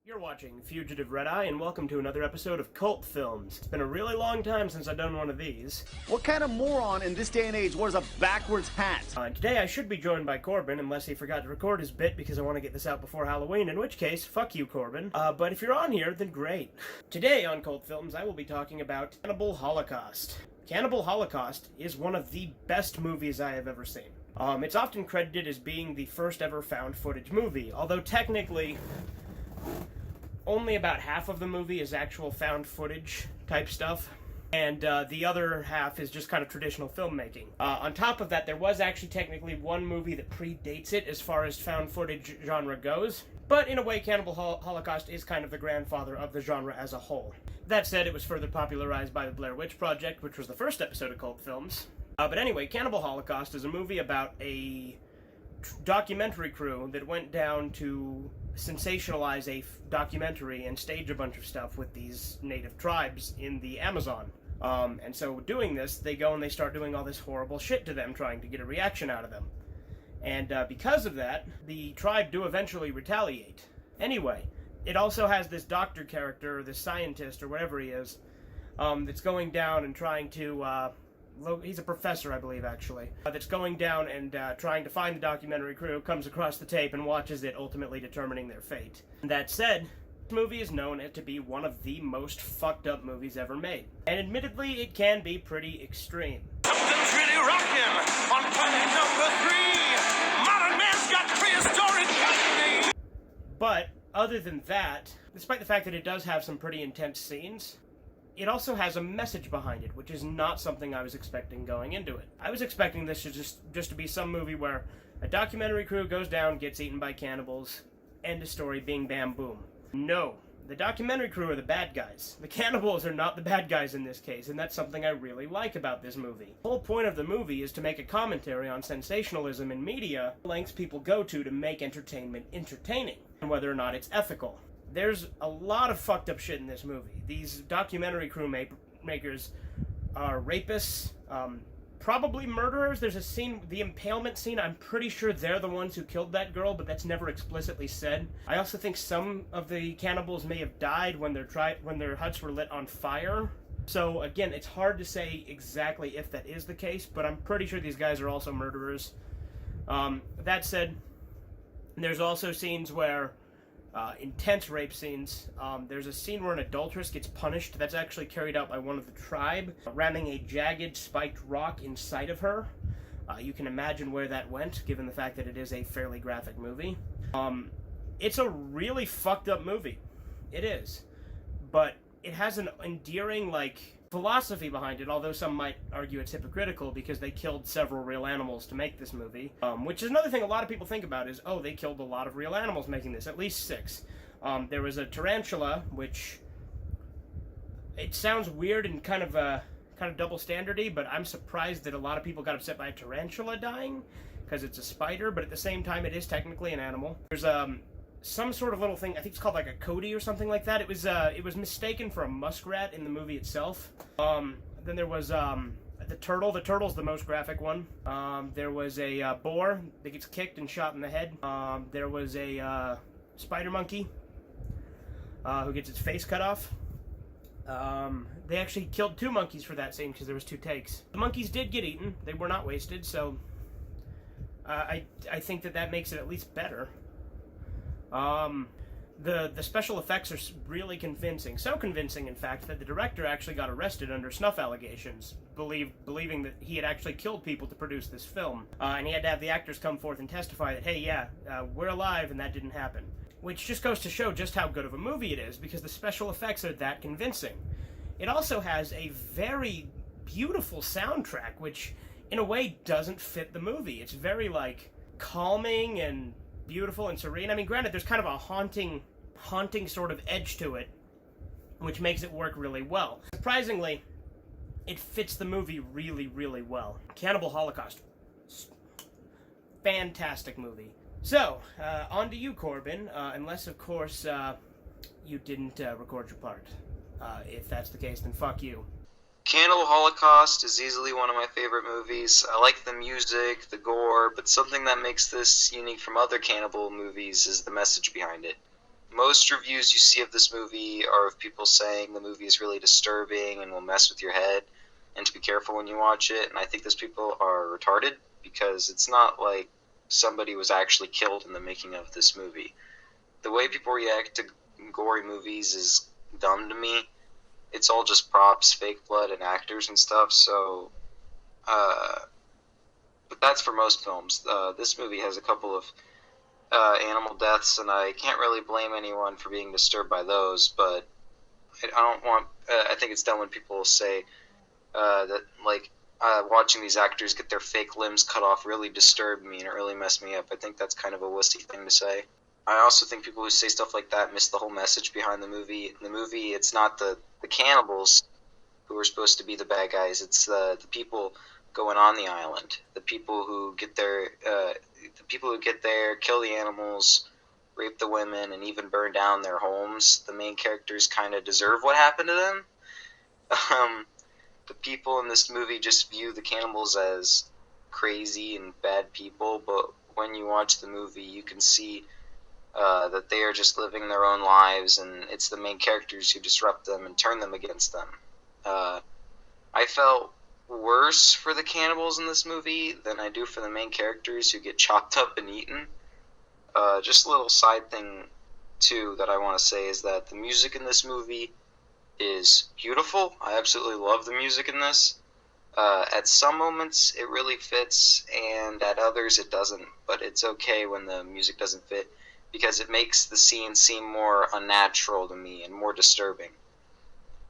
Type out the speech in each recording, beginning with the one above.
You're watching Fugitive Red Eye, and welcome to another episode of Cult Films. It's been a really long time since I've done one of these. What kind of moron in this day and age wears a backwards hat? Today I should be joined by Corbin, unless he forgot to record his bit because I want to get this out before Halloween, in which case, fuck you, Corbin. But if you're on here, then great. Today on Cult Films, I will be talking about Cannibal Holocaust. Cannibal Holocaust is one of the best movies I have ever seen. It's often credited as being the first ever found footage movie, although technically only about half of the movie is actual found footage type stuff, and the other half is just kind of traditional filmmaking. On top of that, there was actually technically one movie that predates it as far as found footage genre goes, but in a way Cannibal Holocaust is kind of the grandfather of the genre as a whole. That said, it was further popularized by the Blair Witch Project, which was the first episode of Cult Films. But anyway, Cannibal Holocaust is a movie about a documentary crew that went down to sensationalize a documentary and stage a bunch of stuff with these native tribes in the Amazon. And so doing this, they go and they start doing all this horrible shit to them, trying to get a reaction out of them. And because of that, the tribe do eventually retaliate. Anyway, it also has this doctor character, or this scientist, or whatever he is, that's going down and trying to he's a professor, I believe, actually, that's going down and trying to find the documentary crew, comes across the tape and watches it, ultimately determining their fate. That said, this movie is known to be one of the most fucked up movies ever made. And admittedly, it can be pretty extreme. Something's really rocking on planet number 3. Modern man's got prehistoric company. But, other than that, despite the fact that it does have some pretty intense scenes, it also has a message behind it, which is not something I was expecting going into it. I was expecting this to just to be some movie where a documentary crew goes down, gets eaten by cannibals, end of story, bing, bam, boom. No. The documentary crew are the bad guys. The cannibals are not the bad guys in this case, and that's something I really like about this movie. The whole point of the movie is to make a commentary on sensationalism in media, lengths people go to make entertainment entertaining, and whether or not it's ethical. There's a lot of fucked up shit in this movie. These documentary crew makers are rapists, probably murderers. There's a scene, the impalement scene, I'm pretty sure they're the ones who killed that girl, but that's never explicitly said. I also think some of the cannibals may have died when their huts were lit on fire. So again, it's hard to say exactly if that is the case, but I'm pretty sure these guys are also murderers. That said, there's also scenes where intense rape scenes. There's a scene where an adulteress gets punished that's actually carried out by one of the tribe, ramming a jagged, spiked rock inside of her. You can imagine where that went, given the fact that it is a fairly graphic movie. It's a really fucked up movie. It is. But it has an endearing, philosophy behind it, although some might argue it's hypocritical because they killed several real animals to make this movie. Which is another thing a lot of people think about is, oh, they killed a lot of real animals making this, at least 6. There was a tarantula, which it sounds weird and kind of double standardy, but I'm surprised that a lot of people got upset by a tarantula dying because it's a spider, but at the same time it is technically an animal. There's some sort of little thing, I think it's called like a Cody or something like that. It was mistaken for a muskrat in the movie itself. Then there was the turtle. The turtle's the most graphic one. There was a boar that gets kicked and shot in the head. There was a spider monkey who gets its face cut off. They actually killed 2 monkeys for that scene because there was 2 takes. The monkeys did get eaten. They were not wasted, so I think that makes it at least better. The special effects are really convincing. So convincing, in fact, that the director actually got arrested under snuff allegations, believing that he had actually killed people to produce this film. And he had to have the actors come forth and testify that, hey, yeah, we're alive and that didn't happen. Which just goes to show just how good of a movie it is, because the special effects are that convincing. It also has a very beautiful soundtrack, which, in a way, doesn't fit the movie. It's very, calming and beautiful and serene. I mean, granted, there's kind of a haunting sort of edge to it, which makes it work really well. Surprisingly, it fits the movie really, really well. Cannibal Holocaust. Fantastic movie. So, on to you, Corbin, unless, of course, you didn't record your part. If that's the case, then fuck you. Cannibal Holocaust is easily one of my favorite movies. I like the music, the gore, but something that makes this unique from other cannibal movies is the message behind it. most reviews you see of this movie are of people saying the movie is really disturbing and will mess with your head, and to be careful when you watch it. And I think those people are retarded, because it's not like somebody was actually killed in the making of this movie. The way people react to gory movies is dumb to me. It's all just props, fake blood, and actors and stuff. So, but that's for most films. This movie has a couple of animal deaths, and I can't really blame anyone for being disturbed by those. But I don't want. I think it's dumb when people say that like watching these actors get their fake limbs cut off really disturbed me and it really messed me up. I think that's kind of a wussy thing to say. I also think people who say stuff like that miss the whole message behind the movie. In the movie, it's not the cannibals who are supposed to be the bad guys. It's the people going on the island, the people who get there, kill the animals, rape the women, and even burn down their homes. The main characters kind of deserve what happened to them. The people in this movie just view the cannibals as crazy and bad people, but when you watch the movie, you can see that they are just living their own lives, and it's the main characters who disrupt them and turn them against them. I felt worse for the cannibals in this movie than I do for the main characters who get chopped up and eaten. Just a little side thing, too, that I want to say is that the music in this movie is beautiful. I absolutely love the music in this. At some moments it really fits, and at others it doesn't, but it's okay when the music doesn't fit, because it makes the scene seem more unnatural to me and more disturbing.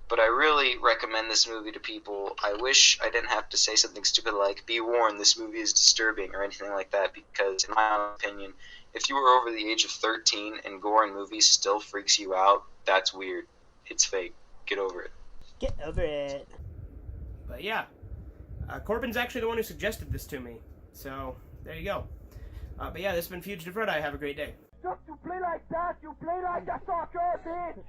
But I really recommend this movie to people. I wish I didn't have to say something stupid like, be warned, this movie is disturbing, or anything like that, because in my own opinion, if you were over the age of 13 and gore in movies still freaks you out, that's weird. It's fake. Get over it. Get over it. But yeah, Corbin's actually the one who suggested this to me. So, there you go. But yeah, this has been Fugitive Red Eye. Have a great day. Just to play like that, you play like a soccer, bitch!